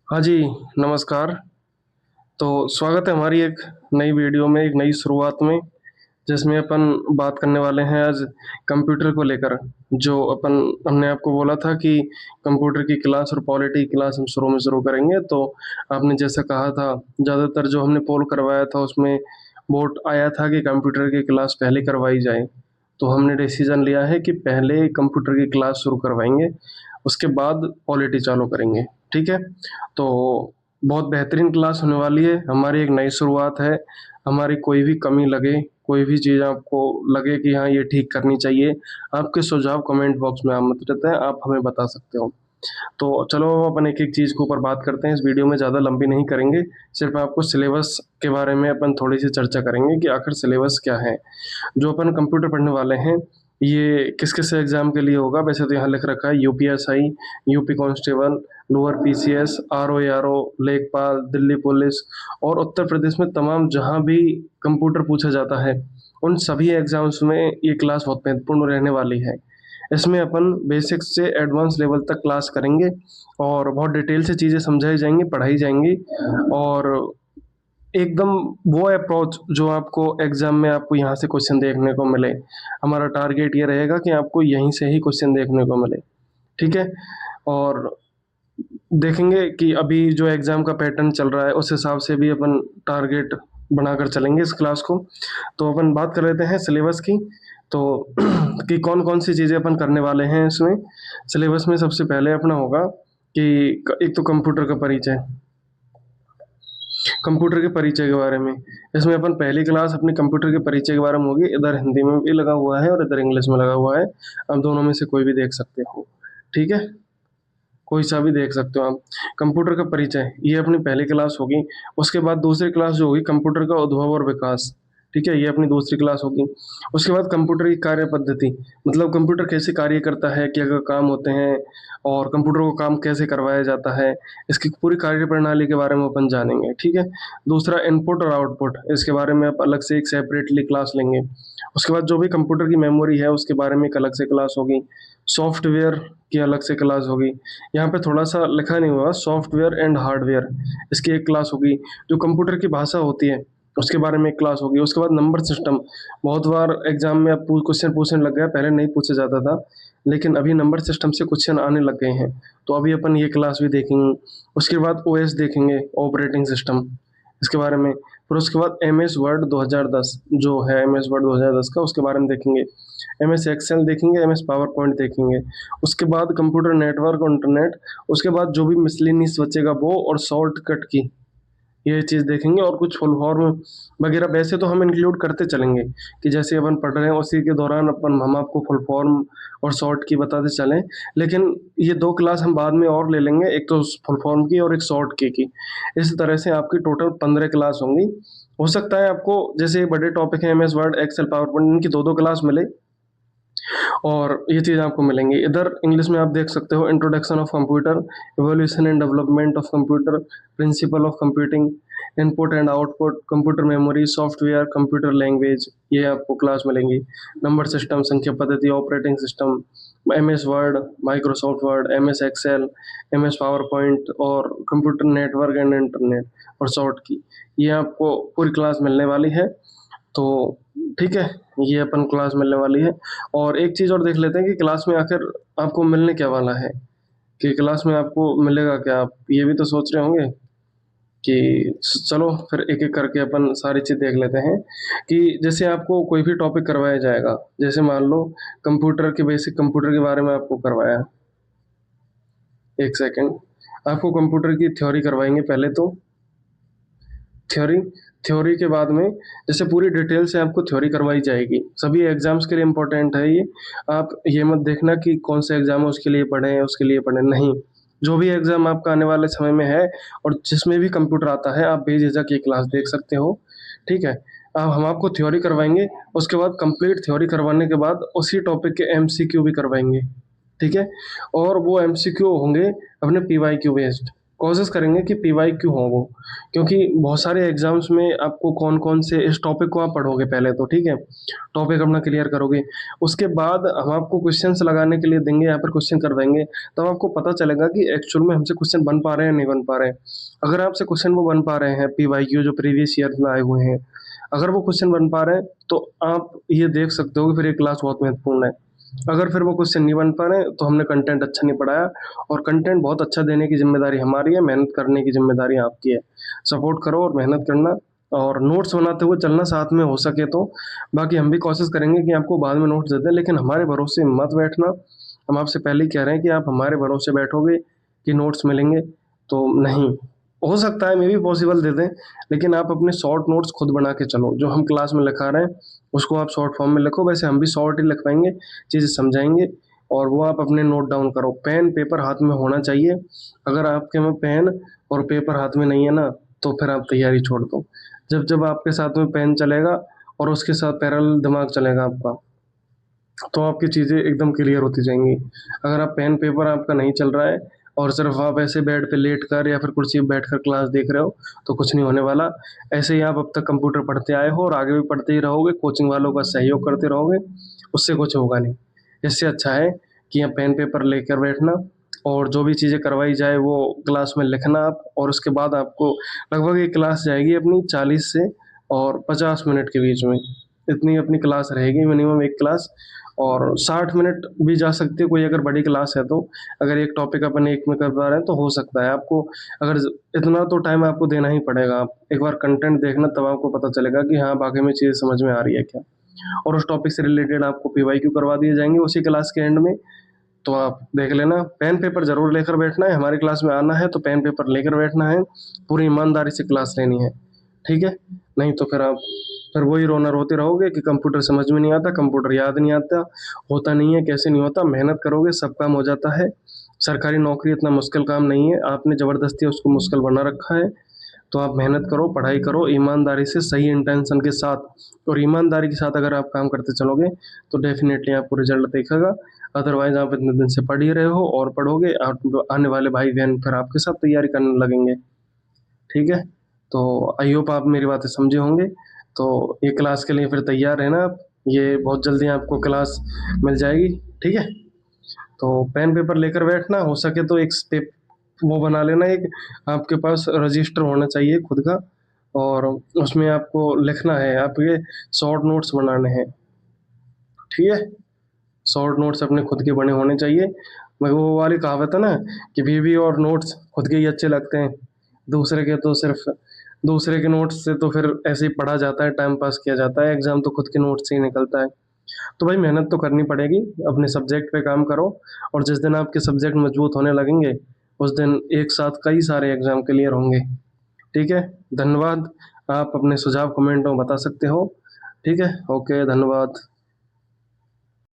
हाँ जी, नमस्कार। तो स्वागत है हमारी एक नई वीडियो में, एक नई शुरुआत में, जिसमें अपन बात करने वाले हैं आज कंप्यूटर को लेकर। जो अपन हमने आपको बोला था कि कंप्यूटर की क्लास और पॉलिटी की क्लास हम शुरू में शुरू करेंगे, तो आपने जैसा कहा था, ज़्यादातर जो हमने पोल करवाया था उसमें वोट आया था कि कंप्यूटर की क्लास पहले करवाई जाए। तो हमने डिसीज़न लिया है कि पहले कंप्यूटर की क्लास शुरू करवाएँगे, उसके बाद पॉलिटी चालू करेंगे, ठीक है? तो बहुत बेहतरीन क्लास होने वाली है, हमारी एक नई शुरुआत है। हमारी कोई भी कमी लगे, कोई भी चीज़ आपको लगे कि हाँ, ये ठीक करनी चाहिए, आपके सुझाव कमेंट बॉक्स में आमंत्रित हैं, आप हमें बता सकते हो। तो चलो अपन एक-एक चीज़ के ऊपर बात करते हैं, इस वीडियो में ज़्यादा लंबी नहीं करेंगे, सिर्फ़ आपको सिलेबस के बारे में अपन थोड़ी-सी चर्चा करेंगे कि आखिर सिलेबस क्या है। जो अपन कंप्यूटर पढ़ने वाले हैं, ये किस-किस एग्ज़ाम के लिए होगा? वैसे तो यहाँ लिख रखा है UPSI, UP constable, lower PCS, RO-ARO, लेखपाल, दिल्ली पुलिस और उत्तर प्रदेश में तमाम जहाँ भी कंप्यूटर पूछा जाता है, उन सभी एग्ज़ाम्स में ये क्लास बहुत महत्वपूर्ण रहने वाली है। इसमें अपन बेसिक्स से एडवांस लेवल तक क्लास करेंगे और बहुत डिटेल से चीज़ें समझाई जाएँगी, पढ़ाई जाएँगी और एकदम वो अप्रोच जो आपको एग्ज़ाम में आपको यहाँ से क्वेश्चन देखने को मिले। हमारा टारगेट ये रहेगा कि आपको यहीं से ही क्वेश्चन देखने को मिले, ठीक है? और देखेंगे कि अभी जो एग्ज़ाम का पैटर्न चल रहा है, उस हिसाब से भी अपन टारगेट बनाकर चलेंगे इस क्लास को। तो अपन बात कर लेते हैं सिलेबस की, तो कि कौन-कौन सी चीज़ें अपन करने वाले हैं इसमें। सिलेबस में सबसे पहले अपना होगा कि क एक तो कंप्यूटर का परिचय। कंप्यूटर के परिचय के बारे में। इसमें अपन पहली क्लास अपनी कंप्यूटर के परिचय के बारे में होगी, इधर हिंदी में भी लगा हुआ है और इधर इंग्लिश में लगा हुआ है। आप दोनों में से कोई भी देख सकते हो, ठीक है? कोई सा भी देख सकते हो आप। कंप्यूटर का परिचय, ये अपनी पहली क्लास होगी। उसके बाद दूसरी क्लास जो होगी कंप्यूटर का उद्भव और विकास, ठीक है? ये अपनी दूसरी क्लास होगी। उसके बाद कंप्यूटर की कार्य पद्धति, मतलब कंप्यूटर कैसे कार्य करता है, क्या-क्या काम होते हैं और कंप्यूटर को काम कैसे करवाया जाता है, इसकी पूरी कार्यप्रणाली के बारे में अपन जानेंगे, ठीक है? दूसरा इनपुट और आउटपुट, इसके बारे में आप अलग से एक सेपरेटली क्लास लेंगे। उसके बाद जो भी कंप्यूटर की मेमोरी है, उसके बारे में एक अलग से क्लास होगी। सॉफ्टवेयर की अलग से क्लास होगी। यहाँ पे थोड़ा-सा लिखा नहीं हुआ, सॉफ्टवेयर एंड हार्डवेयर, इसकी एक क्लास होगी। जो कंप्यूटर की भाषा होती है, उसके बारे में एक क्लास होगी। उसके बाद नंबर सिस्टम, बहुत बार एग्ज़ाम में अब क्वेश्चन पूछने लग गया, पहले नहीं पूछा जाता था, लेकिन अभी नंबर सिस्टम से क्वेश्चन आने लग गए हैं, तो अभी अपन ये क्लास भी देखेंगे। उसके बाद ओएस देखेंगे, ऑपरेटिंग सिस्टम, इसके बारे में। फिर उसके बाद एमएस वर्ड 2010 जो है, एमएस वर्ड 2010 का, उसके बारे में देखेंगे। एमएस एक्सेल देखेंगे, एमएस पावर पॉइंट देखेंगे। उसके बाद कंप्यूटर नेटवर्क और इंटरनेट, उसके बाद जो भी मिसलेनियस बचेगा वो, और शॉर्टकट की ये चीज़ देखेंगे और कुछ फुल फॉर्म वगैरह वैसे तो हम इंक्लूड करते चलेंगे कि जैसे अपन पढ़ रहे हैं उसी के दौरान अपन हम आपको फुल फॉर्म और शॉर्ट की बताते चलें। लेकिन ये 2 क्लास हम बाद में और ले लेंगे, एक तो फुल फॉर्म की और एक शॉर्ट की। इस तरह से आपकी टोटल 15 क्लास होंगी। हो सकता है आपको जैसे बड़े टॉपिक हैं MS Word, Excel, PowerPoint, इनकी 2-2 क्लास मिले और ये चीज़ आपको मिलेंगी। इधर इंग्लिश में आप देख सकते हो introduction of computer, evolution and development of computer, principle of computing, input and output, computer memory, software, computer language, ये आपको क्लास मिलेंगी। नंबर सिस्टम, संख्या पद्धति, operating system, MS Word, Microsoft Word, MS Excel, MS PowerPoint और computer network and internet और short key, ये आपको पूरी क्लास मिलने वाली है। तो ठीक है, ये अपन क्लास मिलने वाली है। और एक चीज़ और देख लेते हैं कि क्लास में आखिर आपको मिलने क्या वाला है, कि क्लास में आपको मिलेगा क्या? आप ये भी तो सोच रहे होंगे कि चलो फिर एक-एक करके अपन सारी चीज़ देख लेते हैं कि जैसे आपको कोई भी टॉपिक करवाया जाएगा, जैसे मान लो कंप्यूटर के बेसिक कंप्यूटर के बारे में आपको करवाया, 1 सेकंड, आपको कंप्यूटर की थ्योरी करवाएँगे पहले तो, थ्योरी, थ्योरी के बाद में जैसे पूरी डिटेल से आपको थ्योरी करवाई जाएगी। सभी एग्ज़ाम्स के लिए इम्पोर्टेंट है ये। आप ये मत देखना कि कौन सा एग्ज़ाम है उसके लिए पढ़ें, उसके लिए पढ़ें, नहीं। जो भी एग्ज़ाम आपका आने वाले समय में है और जिसमें भी कंप्यूटर आता है, आप बेझिझक ये क्लास देख सकते हो, ठीक है? हम आपको थ्योरी करवाएँगे, उसके बाद कंप्लीट थ्योरी करवाने के बाद उसी टॉपिक के एमसीक्यू भी करवाएँगे, ठीक है? और वो एमसीक्यू होंगे अपने पीवाईक्यू बेस्ड। कोशिश करेंगे कि PYQ हो वो, क्योंकि बहुत सारे एग्जाम्स में आपको कौन कौन से इस टॉपिक को आप पढ़ोगे पहले तो, ठीक है, टॉपिक अपना क्लियर करोगे, उसके बाद हम आपको क्वेश्चंस लगाने के लिए देंगे, यहाँ पर क्वेश्चन करवाएंगे, तब आपको पता चलेगा कि एक्चुअल में हमसे क्वेश्चन बन पा रहे हैं नहीं बन पा रहे हैं। अगर आपसे क्वेश्चन वो बन पा रहे हैं PYQ जो प्रीवियस ईयर में आए हुए हैं, अगर वो क्वेश्चन बन पा रहे हैं तो आप ये देख सकते हो कि फिर ये क्लास बहुत महत्वपूर्ण है। अगर फिर वो क्वेश्चन नहीं बन पा रहे तो हमने कंटेंट अच्छा नहीं पढ़ाया, और कंटेंट बहुत अच्छा देने की जिम्मेदारी हमारी है, मेहनत करने की जिम्मेदारी आपकी है। सपोर्ट करो और मेहनत करना, और नोट्स बनाते हुए चलना साथ में हो सके तो। बाकी हम भी कोशिश करेंगे कि आपको बाद में नोट्स दे दें, लेकिन हमारे भरोसे मत बैठना। हम आपसे पहले ही कह रहे हैं कि आप हमारे भरोसे बैठोगे कि नोट्स मिलेंगे, तो नहीं हो सकता है, मे भी पॉसिबल दे दें, लेकिन आप अपने शॉर्ट नोट्स खुद बना के चलो। जो हम क्लास में लिखा रहे हैं उसको आप शॉर्ट फॉर्म में लिखो, वैसे हम भी शॉर्ट ही लिख पाएंगे, चीज़ें समझाएंगे, और वो आप अपने नोट डाउन करो। पेन पेपर हाथ में होना चाहिए। अगर आपके में पेन और पेपर हाथ में नहीं है ना, तो फिर आप तैयारी छोड़ दो। जब जब आपके साथ में पेन चलेगा और उसके साथ पैरेलल दिमाग चलेगा आपका, तो आपकी चीज़ें एकदम क्लियर होती जाएंगी। अगर आप पेन पेपर आपका नहीं चल रहा है और सिर्फ आप ऐसे बेड पे लेट कर या फिर कुर्सी पे बैठ कर क्लास देख रहे हो, तो कुछ नहीं होने वाला। ऐसे ही आप अब तक कंप्यूटर पढ़ते आए हो और आगे भी पढ़ते ही रहोगे, कोचिंग वालों का सहयोग करते रहोगे, उससे कुछ होगा नहीं। इससे अच्छा है कि आप पेन पेपर लेकर बैठना, और जो भी चीज़ें करवाई जाए वो क्लास में लिखना आप, और उसके बाद आपको लगभग एक क्लास जाएगी अपनी 40 से और 50 मिनट के बीच में, इतनी अपनी क्लास रहेगी मिनिमम एक क्लास। और 60 मिनट भी जा सकती है कोई अगर बड़ी क्लास है तो। अगर एक टॉपिक अपन एक में कर पा रहे हैं तो हो सकता है आपको, अगर इतना तो टाइम आपको देना ही पड़ेगा। आप एक बार कंटेंट देखना, तब आपको पता चलेगा कि हाँ बाकी में चीज़ समझ में आ रही है क्या, और उस टॉपिक से रिलेटेड आपको PYQ करवा दिए जाएंगे उसी क्लास के एंड में। तो आप देख लेना, पेन पेपर जरूर लेकर बैठना है, हमारी क्लास में आना है तो पेन पेपर लेकर बैठना है, पूरी ईमानदारी से क्लास लेनी है, ठीक है। नहीं तो फिर आप फिर वही रोना रोते रहोगे कि कंप्यूटर समझ में नहीं आता, कंप्यूटर याद नहीं आता, होता नहीं है, कैसे नहीं होता। मेहनत करोगे सब काम हो जाता है। सरकारी नौकरी इतना मुश्किल काम नहीं है, आपने ज़बरदस्ती उसको मुश्किल बना रखा है। तो आप मेहनत करो, पढ़ाई करो ईमानदारी से, सही इंटेंशन के साथ और ईमानदारी के साथ अगर आप काम करते चलोगे तो डेफिनेटली आपको रिजल्ट दिखेगा। अदरवाइज आप इतने दिन से पढ़ ही रहे हो और पढ़ोगे, आप आने वाले भाई बहन फिर आपके साथ तैयारी करने लगेंगे, ठीक है। तो आई होप आप मेरी बातें समझे होंगे। तो ये क्लास के लिए फिर तैयार रहना आप, ये बहुत जल्दी आपको क्लास मिल जाएगी, ठीक है। तो पेन पेपर लेकर बैठना, हो सके तो एक स्टेप वो बना लेना, एक आपके पास रजिस्टर होना चाहिए खुद का, और उसमें आपको लिखना है, आपके शॉर्ट नोट्स बनाने हैं, ठीक है। शॉर्ट नोट्स अपने खुद के बने होने चाहिए। मगर वो वाली कहावत है ना कि बीवी और नोट्स खुद के ही अच्छे लगते हैं, दूसरे के तो सिर्फ दूसरे के नोट्स से तो फिर ऐसे ही पढ़ा जाता है, टाइम पास किया जाता है, एग्जाम तो खुद के नोट्स से ही निकलता है। तो भाई मेहनत तो करनी पड़ेगी, अपने सब्जेक्ट पे काम करो, और जिस दिन आपके सब्जेक्ट मजबूत होने लगेंगे उस दिन एक साथ कई सारे एग्जाम क्लियर होंगे, ठीक है। धन्यवाद। आप अपने सुझाव कमेंट में बता सकते हो, ठीक है। ओके, धन्यवाद।